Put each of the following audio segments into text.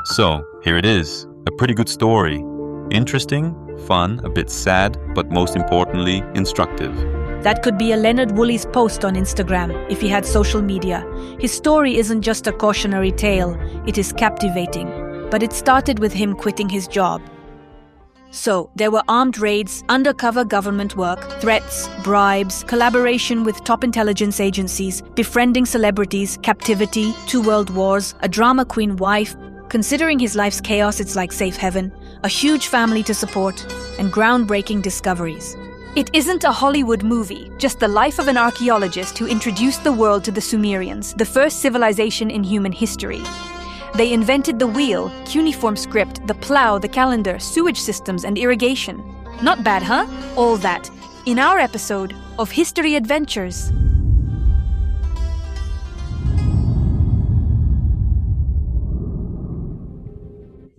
So, here it is. A pretty good story. Interesting, fun, a bit sad, but most importantly, instructive. That could be a Leonard Woolley's post on Instagram, if he had social media. His story isn't just a cautionary tale, it is captivating. But it started with him quitting his job. So, there were armed raids, undercover government work, threats, bribes, collaboration with top intelligence agencies, befriending celebrities, captivity, 2 world wars, a drama queen wife. Considering his life's chaos, it's like safe heaven, a huge family to support, and groundbreaking discoveries. It isn't a Hollywood movie, just the life of an archaeologist who introduced the world to the Sumerians, the first civilization in human history. They invented the wheel, cuneiform script, the plow, the calendar, sewage systems, and irrigation. Not bad, huh? All that in our episode of History Adventures.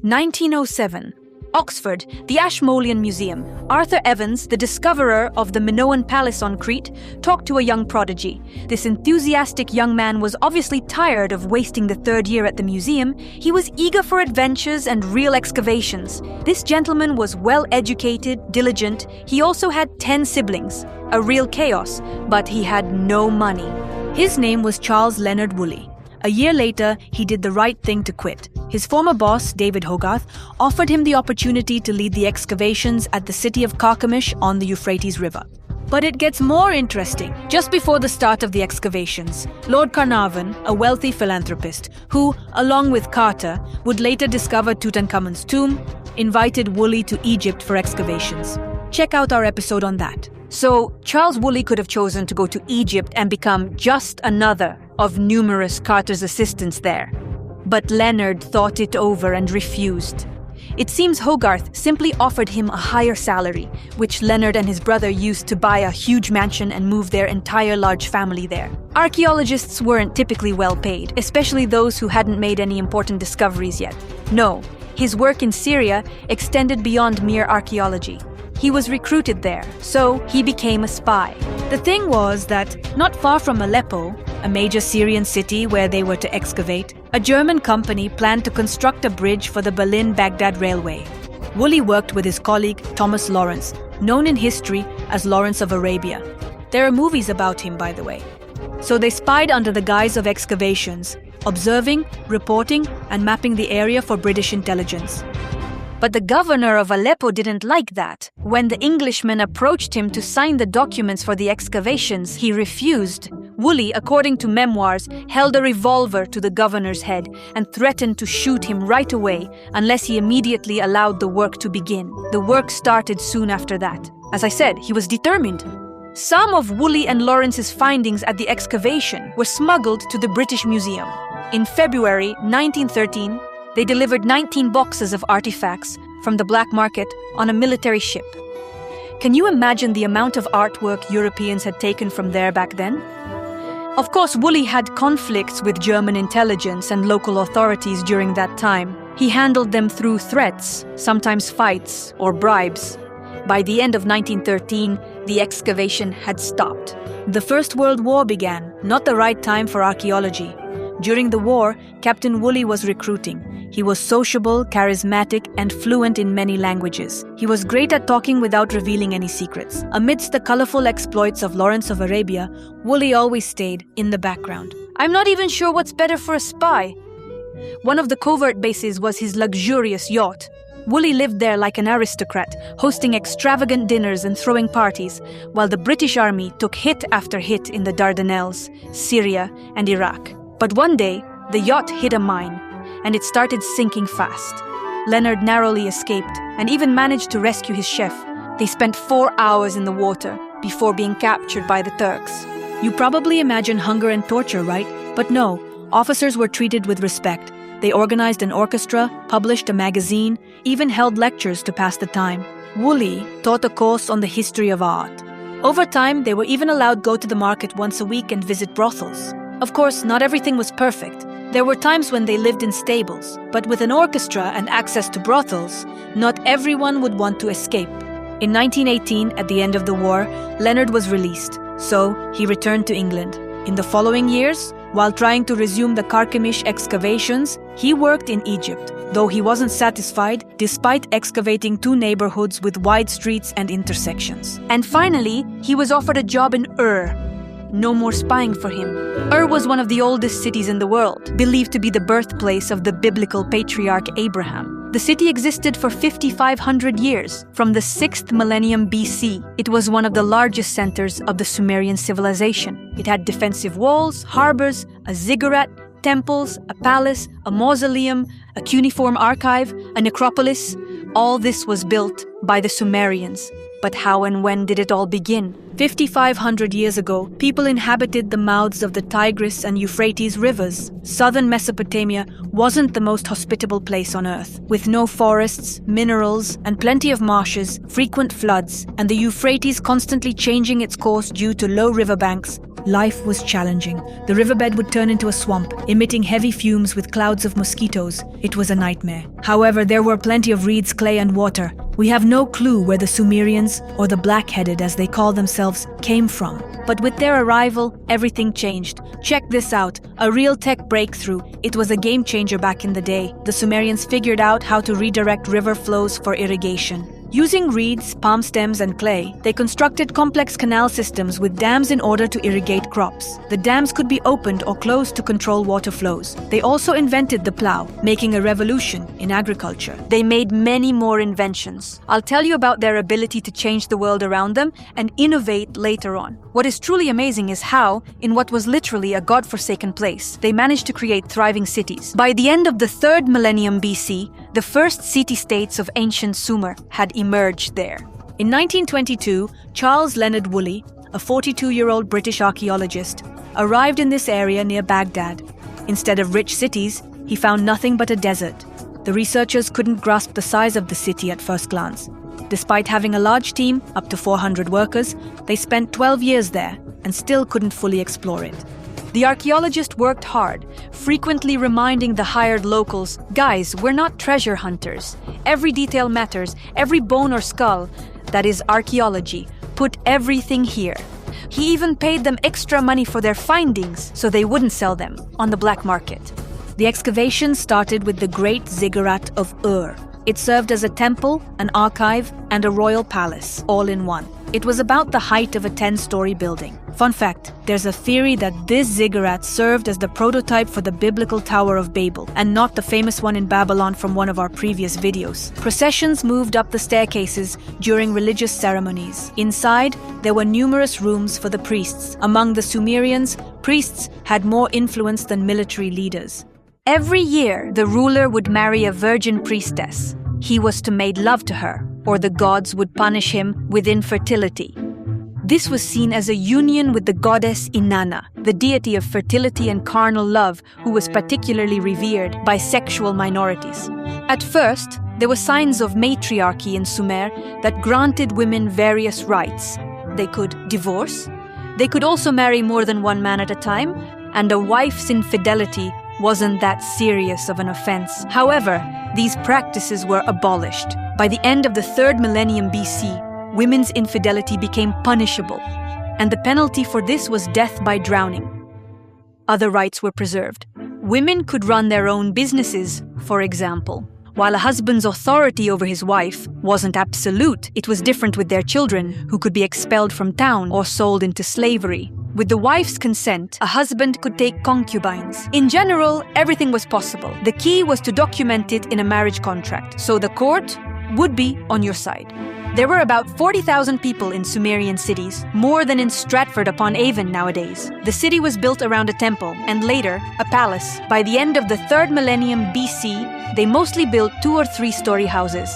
(1907). Oxford, the Ashmolean Museum. Arthur Evans, the discoverer of the Minoan Palace on Crete, talked to a young prodigy. This enthusiastic young man was obviously tired of wasting the 3rd year at the museum. He was eager for adventures and real excavations. This gentleman was well-educated, diligent. He also had 10 siblings. A real chaos, but he had no money. His name was Charles Leonard Woolley. A year later, he did the right thing to quit. His former boss, David Hogarth, offered him the opportunity to lead the excavations at the city of Carchemish on the Euphrates River. But it gets more interesting. Just before the start of the excavations, Lord Carnarvon, a wealthy philanthropist who, along with Carter, would later discover Tutankhamun's tomb, invited Woolley to Egypt for excavations. Check out our episode on that. So, Charles Woolley could have chosen to go to Egypt and become just another of numerous Carter's assistants there. But Leonard thought it over and refused. It seems Hogarth simply offered him a higher salary, which Leonard and his brother used to buy a huge mansion and move their entire large family there. Archaeologists weren't typically well paid, especially those who hadn't made any important discoveries yet. No, his work in Syria extended beyond mere archaeology. He was recruited there, so he became a spy. The thing was that, not far from Aleppo, a major Syrian city where they were to excavate, a German company planned to construct a bridge for the Berlin-Baghdad Railway. Woolley worked with his colleague Thomas Lawrence, known in history as Lawrence of Arabia. There are movies about him, by the way. So they spied under the guise of excavations, observing, reporting, and mapping the area for British intelligence. But the governor of Aleppo didn't like that. When the Englishman approached him to sign the documents for the excavations, he refused. Woolley, according to memoirs, held a revolver to the governor's head and threatened to shoot him right away unless he immediately allowed the work to begin. The work started soon after that. As I said, he was determined. Some of Woolley and Lawrence's findings at the excavation were smuggled to the British Museum. In February 1913, they delivered 19 boxes of artifacts from the black market on a military ship. Can you imagine the amount of artwork Europeans had taken from there back then? Of course, Woolley had conflicts with German intelligence and local authorities during that time. He handled them through threats, sometimes fights or bribes. By the end of 1913, the excavation had stopped. The First World War began, not the right time for archaeology. During the war, Captain Woolley was recruiting. He was sociable, charismatic, and fluent in many languages. He was great at talking without revealing any secrets. Amidst the colorful exploits of Lawrence of Arabia, Woolley always stayed in the background. I'm not even sure what's better for a spy. One of the covert bases was his luxurious yacht. Woolley lived there like an aristocrat, hosting extravagant dinners and throwing parties, while the British Army took hit after hit in the Dardanelles, Syria, and Iraq. But one day, the yacht hit a mine, and it started sinking fast. Leonard narrowly escaped and even managed to rescue his chef. They spent 4 hours in the water before being captured by the Turks. You probably imagine hunger and torture, right? But no, officers were treated with respect. They organized an orchestra, published a magazine, even held lectures to pass the time. Woolley taught a course on the history of art. Over time, they were even allowed go to the market once a week and visit brothels. Of course, not everything was perfect. There were times when they lived in stables, but with an orchestra and access to brothels, not everyone would want to escape. In 1918, at the end of the war, Leonard was released, so he returned to England. In the following years, while trying to resume the Carchemish excavations, He worked in Egypt, though he wasn't satisfied despite excavating 2 neighborhoods with wide streets and intersections. And finally, he was offered a job in Ur. No more spying for him. Ur was one of the oldest cities in the world, believed to be the birthplace of the biblical patriarch Abraham. The city existed for 5,500 years, from the 6th millennium BC. It was one of the largest centers of the Sumerian civilization. It had defensive walls, harbors, a ziggurat, temples, a palace, a mausoleum, a cuneiform archive, a necropolis. All this was built by the Sumerians. But how and when did it all begin? 5,500 years ago, people inhabited the mouths of the Tigris and Euphrates rivers. Southern Mesopotamia wasn't the most hospitable place on earth. With no forests, minerals, and plenty of marshes, frequent floods, and the Euphrates constantly changing its course due to low riverbanks, life was challenging. The riverbed would turn into a swamp, emitting heavy fumes with clouds of mosquitoes. It was a nightmare. However, there were plenty of reeds, clay, and water. We have no clue where the Sumerians, or the black-headed as they call themselves, came from. But with their arrival, everything changed. Check this out, a real tech breakthrough. It was a game changer back in the day. The Sumerians figured out how to redirect river flows for irrigation. Using reeds, palm stems, and clay, they constructed complex canal systems with dams in order to irrigate crops. The dams could be opened or closed to control water flows. They also invented the plow, making a revolution in agriculture. They made many more inventions. I'll tell you about their ability to change the world around them and innovate later on. What is truly amazing is how, in what was literally a godforsaken place, they managed to create thriving cities. By the end of the 3rd millennium BC, the first city-states of ancient Sumer had emerged there. In 1922, Was Leonard Woolley, a 42-year-old British archaeologist, arrived in this area near Baghdad. Instead of rich cities, he found nothing but a desert. The researchers couldn't grasp the size of the city at first glance. Despite having a large team, up to 400 workers, they spent 12 years there and still couldn't fully explore it. The archaeologist worked hard, frequently reminding the hired locals, "Guys, we're not treasure hunters. Every detail matters, every bone or skull. That is archaeology. Put everything here." He even paid them extra money for their findings so they wouldn't sell them on the black market. The excavation started with the Great Ziggurat of Ur. It served as a temple, an archive, and a royal palace, all in one. It was about the height of a 10-story building. Fun fact, there's a theory that this ziggurat served as the prototype for the biblical Tower of Babel, and not the famous one in Babylon from one of our previous videos. Processions moved up the staircases during religious ceremonies. Inside, there were numerous rooms for the priests. Among the Sumerians, priests had more influence than military leaders. Every year, the ruler would marry a virgin priestess. He was to make love to her, or the gods would punish him with infertility. This was seen as a union with the goddess Inanna, the deity of fertility and carnal love, who was particularly revered by sexual minorities. At first, there were signs of matriarchy in Sumer that granted women various rights. They could divorce. They could also marry more than one man at a time, and a wife's infidelity wasn't that serious of an offense. However, these practices were abolished. By the end of the 3rd millennium BC, women's infidelity became punishable, and the penalty for this was death by drowning. Other rights were preserved. Women could run their own businesses, for example. While a husband's authority over his wife wasn't absolute, it was different with their children, who could be expelled from town or sold into slavery. With the wife's consent, a husband could take concubines. In general, everything was possible. The key was to document it in a marriage contract, so the court would be on your side. There were about 40,000 people in Sumerian cities, more than in Stratford-upon-Avon nowadays. The city was built around a temple, and later, a palace. By the end of the 3rd millennium BC, they mostly built 2- or 3-story houses.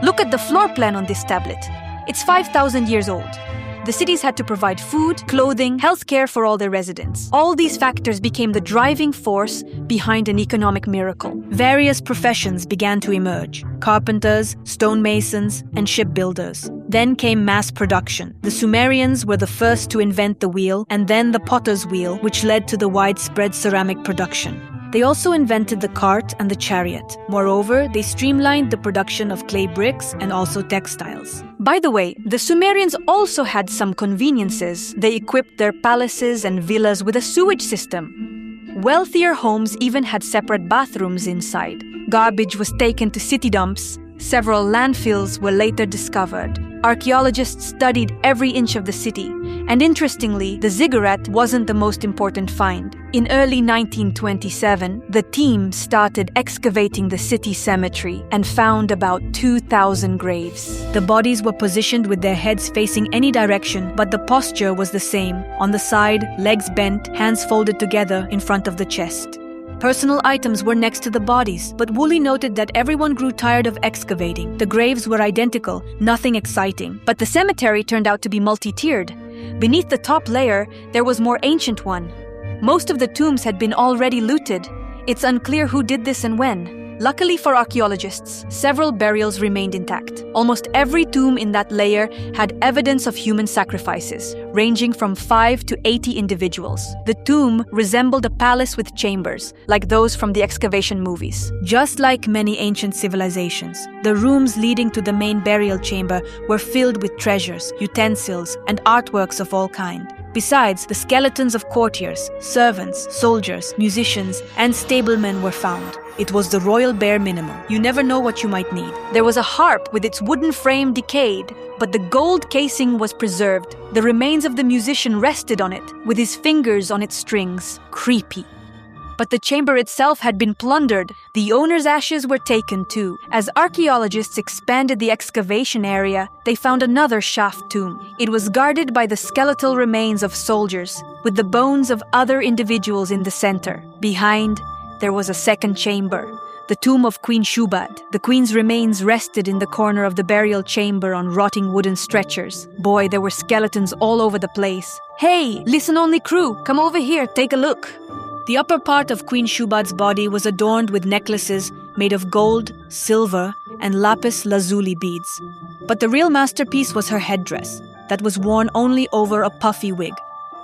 Look at the floor plan on this tablet. It's 5,000 years old. The cities had to provide food, clothing, healthcare for all their residents. All these factors became the driving force behind an economic miracle. Various professions began to emerge: carpenters, stonemasons, and shipbuilders. Then came mass production. The Sumerians were the first to invent the wheel, and then the potter's wheel, which led to the widespread ceramic production. They also invented the cart and the chariot. Moreover, they streamlined the production of clay bricks and also textiles. By the way, the Sumerians also had some conveniences. They equipped their palaces and villas with a sewage system. Wealthier homes even had separate bathrooms inside. Garbage was taken to city dumps. Several landfills were later discovered. Archaeologists studied every inch of the city, and interestingly, the ziggurat wasn't the most important find. In early 1927, the team started excavating the city cemetery and found about 2,000 graves. The bodies were positioned with their heads facing any direction, but the posture was the same. On the side, legs bent, hands folded together in front of the chest. Personal items were next to the bodies, but Woolley noted that everyone grew tired of excavating. The graves were identical, nothing exciting. But the cemetery turned out to be multi-tiered. Beneath the top layer, there was more ancient one. Most of the tombs had been already looted. It's unclear who did this and when. Luckily for archaeologists, several burials remained intact. Almost every tomb in that layer had evidence of human sacrifices, ranging from 5 to 80 individuals. The tomb resembled a palace with chambers, like those from the excavation movies. Just like many ancient civilizations, the rooms leading to the main burial chamber were filled with treasures, utensils, and artworks of all kinds. Besides, the skeletons of courtiers, servants, soldiers, musicians, and stablemen were found. It was the royal bare minimum. You never know what you might need. There was a harp with its wooden frame decayed, but the gold casing was preserved. The remains of the musician rested on it, with his fingers on its strings. Creepy. But the chamber itself had been plundered. The owner's ashes were taken too. As archaeologists expanded the excavation area, they found another shaft tomb. It was guarded by the skeletal remains of soldiers, with the bones of other individuals in the center. Behind, there was a second chamber, the tomb of Queen Shubad. The queen's remains rested in the corner of the burial chamber on rotting wooden stretchers. Boy, there were skeletons all over the place. Hey, listen-only crew, come over here, take a look. The upper part of Queen Shubad's body was adorned with necklaces made of gold, silver, and lapis lazuli beads. But the real masterpiece was her headdress, that was worn only over a puffy wig.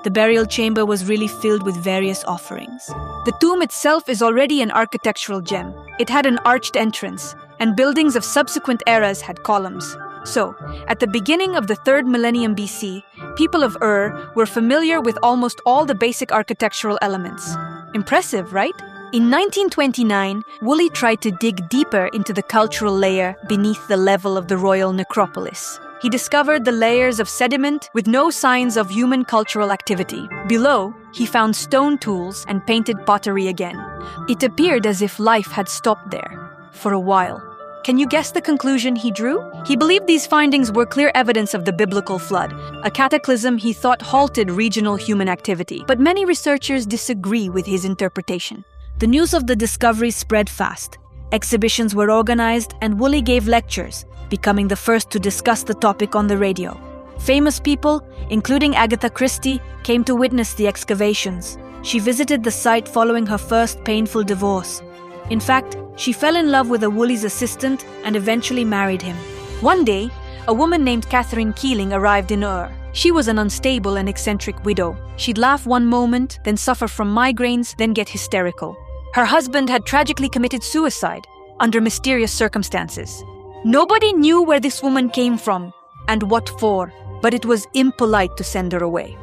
The burial chamber was really filled with various offerings. The tomb itself is already an architectural gem. It had an arched entrance, and buildings of subsequent eras had columns. So, at the beginning of the 3rd millennium BC, people of Ur were familiar with almost all the basic architectural elements. Impressive, right? In 1929, Woolley tried to dig deeper into the cultural layer beneath the level of the royal necropolis. He discovered the layers of sediment with no signs of human cultural activity. Below, he found stone tools and painted pottery again. It appeared as if life had stopped there, for a while. Can you guess the conclusion he drew? He believed these findings were clear evidence of the biblical flood, a cataclysm he thought halted regional human activity. But many researchers disagree with his interpretation. The news of the discovery spread fast. Exhibitions were organized, and Woolley gave lectures, becoming the first to discuss the topic on the radio. Famous people, including Agatha Christie, came to witness the excavations. She visited the site following her first painful divorce. In fact, she fell in love with a Woolley's assistant and eventually married him. One day, a woman named Catherine Keeling arrived in Ur. She was an unstable and eccentric widow. She'd laugh one moment, then suffer from migraines, then get hysterical. Her husband had tragically committed suicide under mysterious circumstances. Nobody knew where this woman came from and what for, but it was impolite to send her away.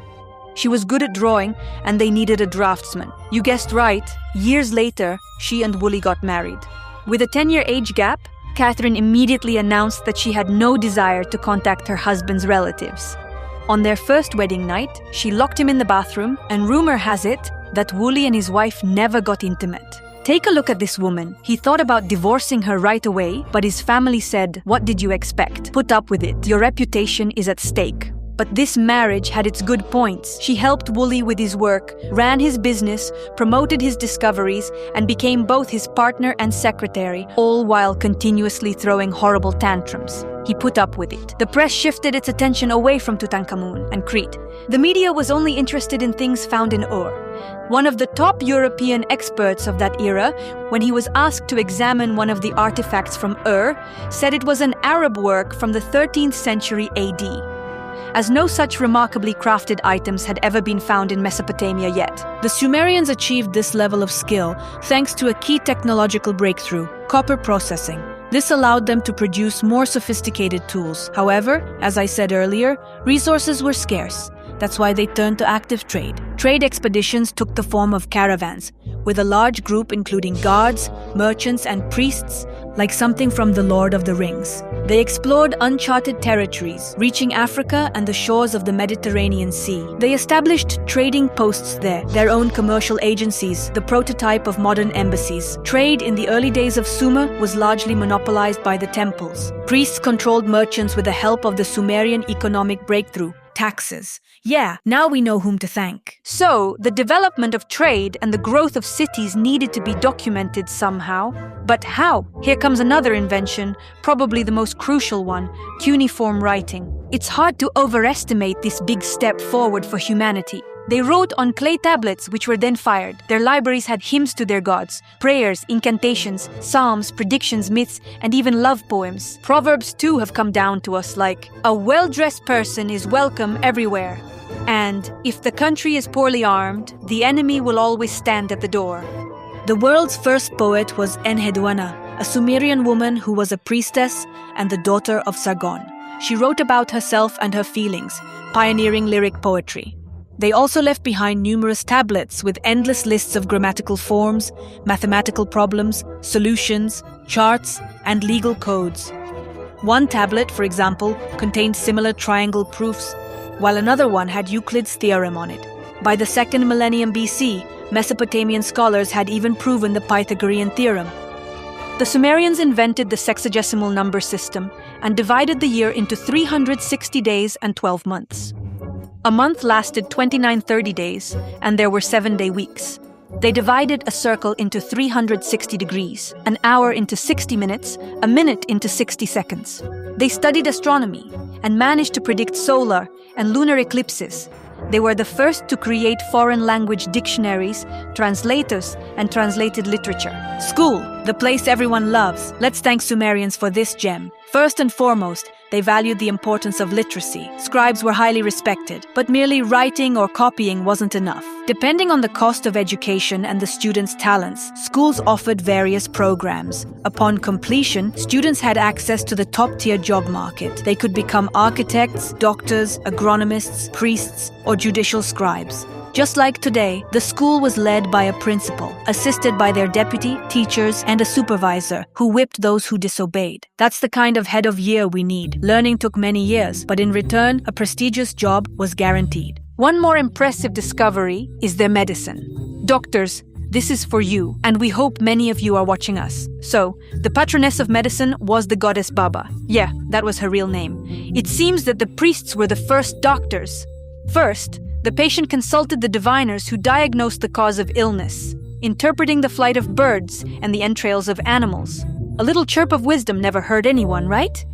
She was good at drawing, and they needed a draftsman. You guessed right, years later, she and Woolley got married. With a 10-year age gap, Catherine immediately announced that she had no desire to contact her husband's relatives. On their first wedding night, she locked him in the bathroom, and rumor has it that Woolley and his wife never got intimate. Take a look at this woman. He thought about divorcing her right away, but his family said, "What did you expect? Put up with it. Your reputation is at stake." But this marriage had its good points. She helped Woolley with his work, ran his business, promoted his discoveries, and became both his partner and secretary, all while continuously throwing horrible tantrums. He put up with it. The press shifted its attention away from Tutankhamun and Crete. The media was only interested in things found in Ur. One of the top European experts of that era, when he was asked to examine one of the artifacts from Ur, said it was an Arab work from the 13th century AD. As no such remarkably crafted items had ever been found in Mesopotamia yet. The Sumerians achieved this level of skill thanks to a key technological breakthrough, copper processing. This allowed them to produce more sophisticated tools. However, as I said earlier, resources were scarce. That's why they turned to active trade. Trade expeditions took the form of caravans, with a large group including guards, merchants, and priests, like something from The Lord of the Rings. They explored uncharted territories, reaching Africa and the shores of the Mediterranean Sea. They established trading posts there, their own commercial agencies, the prototype of modern embassies. Trade in the early days of Sumer was largely monopolized by the temples. Priests controlled merchants with the help of the Sumerian economic breakthrough. Taxes. Yeah, now we know whom to thank. So, the development of trade and the growth of cities needed to be documented somehow. But how? Here comes another invention, probably the most crucial one, cuneiform writing. It's hard to overestimate this big step forward for humanity. They wrote on clay tablets, which were then fired. Their libraries had hymns to their gods, prayers, incantations, psalms, predictions, myths, and even love poems. Proverbs too have come down to us like, "A well-dressed person is welcome everywhere." And, "If the country is poorly armed, the enemy will always stand at the door." The world's first poet was Enheduanna, a Sumerian woman who was a priestess and the daughter of Sargon. She wrote about herself and her feelings, pioneering lyric poetry. They also left behind numerous tablets with endless lists of grammatical forms, mathematical problems, solutions, charts, and legal codes. One tablet, for example, contained similar triangle proofs, while another one had Euclid's theorem on it. By the 2nd millennium BC, Mesopotamian scholars had even proven the Pythagorean theorem. The Sumerians invented the sexagesimal number system and divided the year into 360 days and 12 months. A month lasted 29-30 days, and there were 7-day weeks. They divided a circle into 360 degrees, an hour into 60 minutes, a minute into 60 seconds. They studied astronomy and managed to predict solar and lunar eclipses. They were the first to create foreign language dictionaries, translators, and translated literature. School, the place everyone loves. Let's thank Sumerians for this gem. First and foremost, they valued the importance of literacy. Scribes were highly respected, but merely writing or copying wasn't enough. Depending on the cost of education and the students' talents, schools offered various programs. Upon completion, students had access to the top-tier job market. They could become architects, doctors, agronomists, priests, or judicial scribes. Just like today, the school was led by a principal, assisted by their deputy, teachers, and a supervisor who whipped those who disobeyed. That's the kind of head of year we need. Learning took many years, but in return, a prestigious job was guaranteed. One more impressive discovery is their medicine. Doctors, this is for you, and we hope many of you are watching us. So, the patroness of medicine was the goddess Baba. Yeah, that was her real name. It seems that the priests were the first doctors. First, the patient consulted the diviners who diagnosed the cause of illness, interpreting the flight of birds and the entrails of animals. A little chirp of wisdom never hurt anyone, right?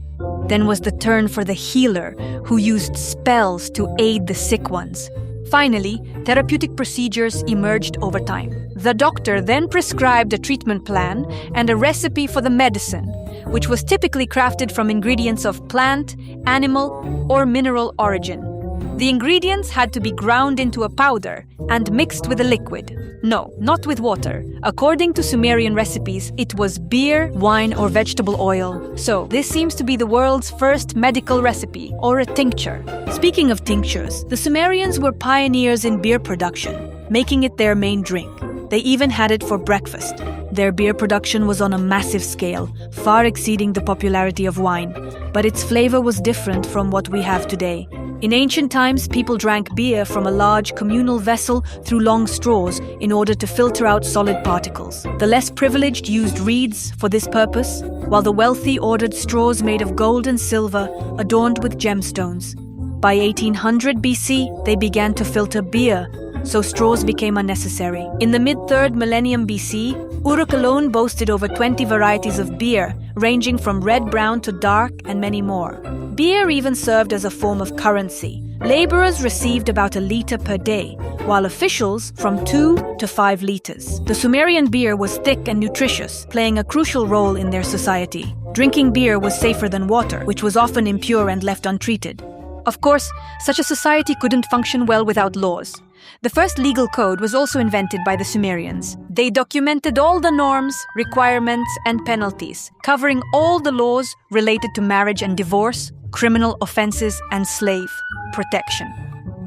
Then was the turn for the healer, who used spells to aid the sick ones. Finally, therapeutic procedures emerged over time. The doctor then prescribed a treatment plan and a recipe for the medicine, which was typically crafted from ingredients of plant, animal, or mineral origin. The ingredients had to be ground into a powder and mixed with a liquid. No, not with water. According to Sumerian recipes, it was beer, wine, or vegetable oil. So, this seems to be the world's first medical recipe, or a tincture. Speaking of tinctures, the Sumerians were pioneers in beer production, making it their main drink. They even had it for breakfast. Their beer production was on a massive scale, far exceeding the popularity of wine, but its flavor was different from what we have today. In ancient times, people drank beer from a large communal vessel through long straws in order to filter out solid particles. The less privileged used reeds for this purpose, while the wealthy ordered straws made of gold and silver adorned with gemstones. By 1800 BC, they began to filter beer, so straws became unnecessary. In the mid-3rd millennium BC, Uruk alone boasted over 20 varieties of beer, ranging from red-brown to dark and many more. Beer even served as a form of currency. Laborers received about a liter per day, while officials from 2 to 5 liters. The Sumerian beer was thick and nutritious, playing a crucial role in their society. Drinking beer was safer than water, which was often impure and left untreated. Of course, such a society couldn't function well without laws. The first legal code was also invented by the Sumerians. They documented all the norms, requirements, and penalties, covering all the laws related to marriage and divorce, criminal offenses, and slave protection.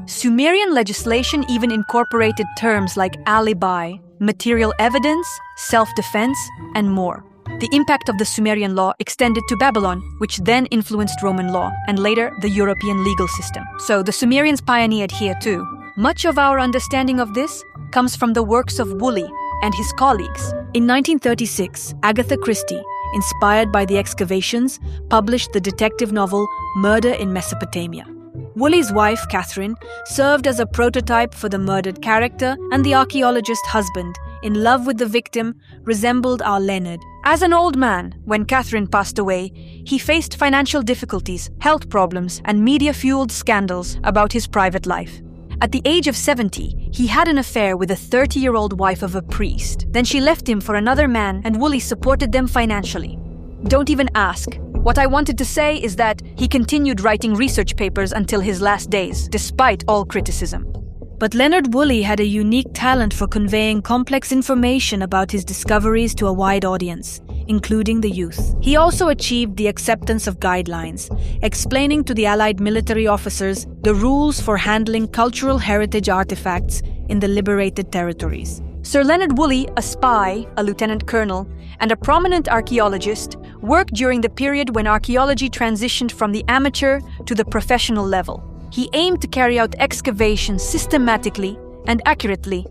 Sumerian legislation even incorporated terms like alibi, material evidence, self-defense, and more. The impact of the Sumerian law extended to Babylon, which then influenced Roman law and later the European legal system. So the Sumerians pioneered here too. Much of our understanding of this comes from the works of Whoolley and his colleagues. In 1936, Agatha Christie, inspired by the excavations, published the detective novel Murder in Mesopotamia. Woolley's wife, Catherine, served as a prototype for the murdered character, and the archaeologist's husband, in love with the victim, resembled our Leonard. As an old man, when Catherine passed away, he faced financial difficulties, health problems, and media-fueled scandals about his private life. At the age of 70, he had an affair with a 30-year-old wife of a priest. Then she left him for another man, and Woolley supported them financially. Don't even ask. What I wanted to say is that he continued writing research papers until his last days, despite all criticism. But Leonard Woolley had a unique talent for conveying complex information about his discoveries to a wide audience, including the youth. He also achieved the acceptance of guidelines, explaining to the Allied military officers the rules for handling cultural heritage artifacts in the liberated territories. Sir Leonard Woolley, a spy, a lieutenant colonel, and a prominent archaeologist, worked during the period when archaeology transitioned from the amateur to the professional level. He aimed to carry out excavations systematically and accurately.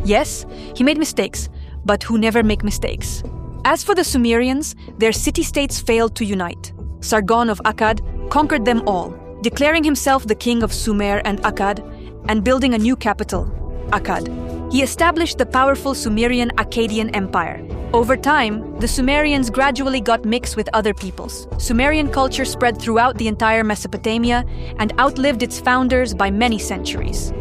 Yes, he made mistakes, but who never make mistakes? As for the Sumerians, their city-states failed to unite. Sargon of Akkad conquered them all, declaring himself the king of Sumer and Akkad, and building a new capital, Akkad. He established the powerful Sumerian Akkadian Empire. Over time, the Sumerians gradually got mixed with other peoples. Sumerian culture spread throughout the entire Mesopotamia and outlived its founders by many centuries.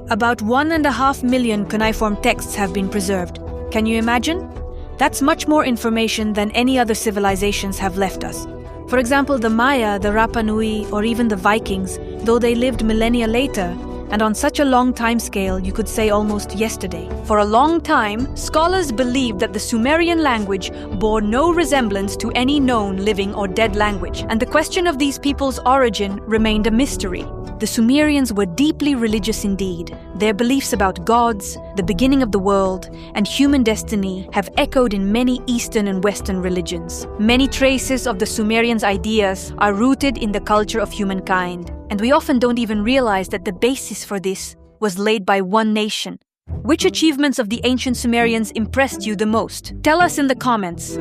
About 1.5 million cuneiform texts have been preserved. Can you imagine? That's much more information than any other civilizations have left us. For example, the Maya, the Rapa Nui, or even the Vikings, though they lived millennia later, and on such a long time scale, you could say almost yesterday. For a long time, scholars believed that the Sumerian language bore no resemblance to any known living or dead language, and the question of these people's origin remained a mystery. The Sumerians were deeply religious indeed. Their beliefs about gods, the beginning of the world, and human destiny have echoed in many Eastern and Western religions. Many traces of the Sumerians' ideas are rooted in the culture of humankind, and we often don't even realize that the basis for this was laid by one nation. Which achievements of the ancient Sumerians impressed you the most? Tell us in the comments.